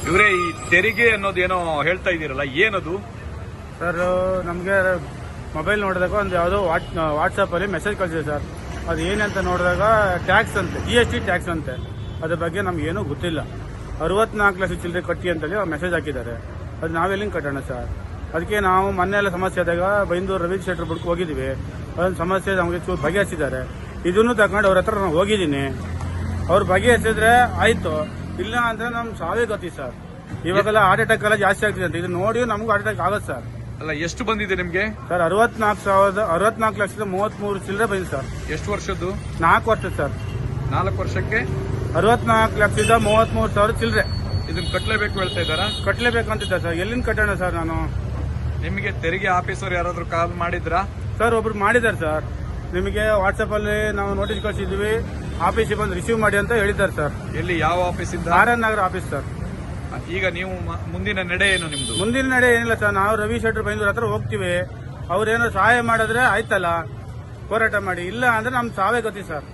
ಇವರೇ ಈ ತೆರಿಗೆ ಅನ್ನೋದೇನೋ ಹೇಳ್ತಾ ಇದೀರಲ್ಲ, ಏನದು? ಸರ್, ನಮಗೆ ಮೊಬೈಲ್ ನೋಡಿದಾಗ ಒಂದು ಯಾವುದೋ ವಾಟ್ಸಪ್ ಅಲ್ಲಿ ಮೆಸೇಜ್ ಕಳಿಸಿದೆ ಸರ್. ಅದು ಏನಂತ ನೋಡಿದಾಗ ಟ್ಯಾಕ್ಸ್ ಅಂತೆ, GST ಟ್ಯಾಕ್ಸ್ ಅಂತೆ. ಅದ್ರ ಬಗ್ಗೆ ನಮ್ಗೆ ಏನೂ ಗೊತ್ತಿಲ್ಲ. 64 ಲಕ್ಷ ಚಿಲ್ಲರೆ ಕಟ್ಟಿ ಅಂತೇಳಿ ಮೆಸೇಜ್ ಹಾಕಿದ್ದಾರೆ. ಅದು ನಾವೆಲ್ಲಿಂಗ್ ಕಟ್ಟೋಣ ಸರ್? ಅದಕ್ಕೆ ನಾವು ಮೊನ್ನೆ ಎಲ್ಲ ಸಮಸ್ಯೆ ಆದಾಗ ಬೈಂದೂರು ರವಿ ಶೆಟ್ಟರ್ ಬುಡ್ಕ್ ಹೋಗಿದ್ದೀವಿ. ಅದೊಂದು ಸಮಸ್ಯೆ ನಮಗೆ ಚೂರು ಬಗೆಹರಿಸಿದ್ದಾರೆ. ಇದನ್ನು ತಗೊಂಡು ಅವ್ರ ಹತ್ರ ನಾನು ಹೋಗಿದ್ದೀನಿ. ಅವ್ರು ಬಗೆಹರಿಸಿದ್ರೆ ಆಯ್ತು, ಇಲ್ಲ ಅಂದ್ರೆ ನಮ್ ಸಾವೇ ಗತಿ ಸರ್. ಇವಾಗೆಲ್ಲ ಹಾರ್ಟ್ ಅಟ್ಯಾಕ್ ಎಲ್ಲ ಜಾಸ್ತಿ ಆಗ್ತಿದೆ ಅಂತ ಇದು ನೋಡಿ ನಮಗೂ ಹಾರ್ಟ್ ಅಟ್ಯಾಕ್ ಆಗುತ್ತೆ ಸರ್. ಅಲ್ಲ, ಎಷ್ಟು ಬಂದಿದೆ ನಿಮ್ಗೆ? ಸರ್, 64 ಲಕ್ಷದ 33 ಚಿಲ್ಲರೆ ಬಂದಿದೆ ಸರ್. ಎಷ್ಟು ವರ್ಷದ್ದು? 4 ವರ್ಷ ಸರ್. 4 ವರ್ಷಕ್ಕೆ 64 ಲಕ್ಷದ 33,000 ಚಿಲ್ಲರೆ. ಇದನ್ನ ಕಟ್ಟಲೇಬೇಕು ಹೇಳ್ತಾ ಇದ್ದಾರಾ? ಕಟ್ಟಲೇಬೇಕಂತಿದ್ದ ಸರ್. ಎಲ್ಲಿಂದ ಕಟ್ಟೋಣ ಸರ್ ನಾನು? ನಿಮಗೆ ತೆರಿಗೆ ಆಫೀಸರ್ ಯಾರಾದ್ರೂ ಕಾಲ್ ಮಾಡಿದ್ರಾ? ಸರ್, ಒಬ್ರು ಮಾಡಿದ್ದಾರೆ ಸರ್. ನಿಮಗೆ ವಾಟ್ಸಪ್ ಅಲ್ಲಿ ನಾವು ನೋಟಿಸ್ ಕಳಿಸಿದ್ವಿ, ಆಫೀಸಿಗೆ ಬಂದು ರಿಸೀವ್ ಮಾಡಿ ಅಂತ ಹೇಳಿದ್ದಾರೆ ಸರ್. ಎಲ್ಲಿ, ಯಾವ ಆಫೀಸಿಂದ? RN ನಗರ ಆಫೀಸ್ ಸರ್. ಈಗ ನೀವು ಮುಂದಿನ ನಡೆ ಏನು ನಿಮ್ದು? ಮುಂದಿನ ನಡೆ ಏನಿಲ್ಲ ಸರ್. ನಾವು ರವಿ ಶೆಟ್ಟರ್ ಬೈಂದೂರ್ ಹತ್ರ ಹೋಗ್ತೀವಿ. ಅವ್ರೇನೋ ಸಹಾಯ ಮಾಡಿದ್ರೆ ಆಯ್ತಲ್ಲ, ಹೋರಾಟ ಮಾಡಿ. ಇಲ್ಲ ಅಂದ್ರೆ ನಮ್ ಸಾವೇ ಗತಿ ಸರ್.